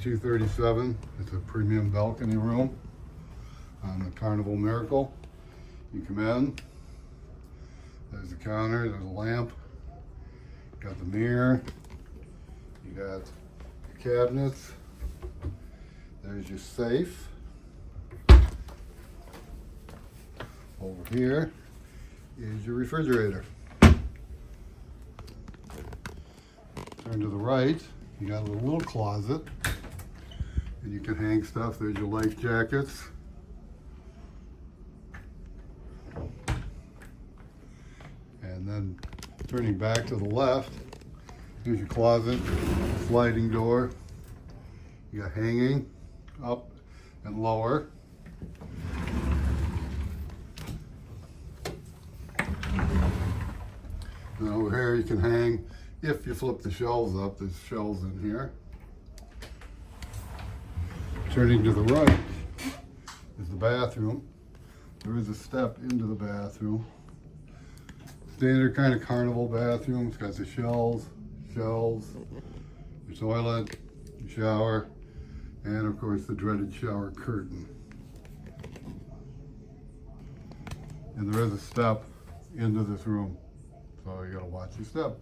A237. It's a premium balcony room on the Carnival Miracle. You come in, there's the counter, there's a lamp, got the mirror, you got your cabinets, there's your safe. Over here is your refrigerator. Turn to the right, you got a little closet, and you can hang stuff. There's your life jackets. And then turning back to the left, here's your closet, sliding door. You got hanging up and lower. And over here you can hang, if you flip the shelves up, there's shelves in here. Turning to the right is the bathroom. There is a step into the bathroom. Standard kind of Carnival bathroom. It's got the shelves, your toilet, your shower, and of course the dreaded shower curtain. And there is a step into this room, so you gotta watch your step.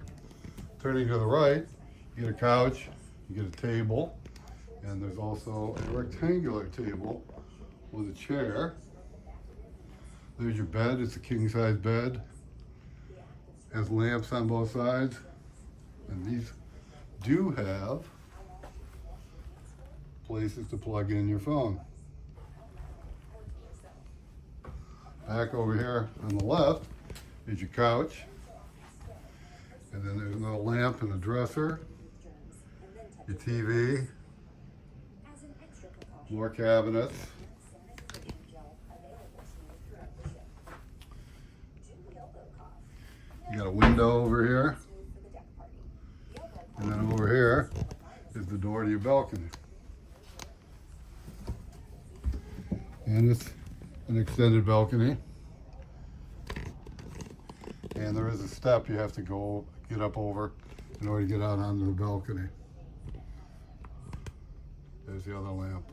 Turning to the right, you get a couch, you get a table, and there's also a rectangular table with a chair. There's your bed. It's a king-size bed. Has lamps on both sides, and these do have places to plug in your phone. Back over here on the left is your couch, and then there's another lamp and a dresser, your TV, more cabinets. You got a window over here, and then over here is the door to your balcony. And it's an extended balcony. And there is a step you have to get up over in order to get out onto the balcony. There's the other lamp.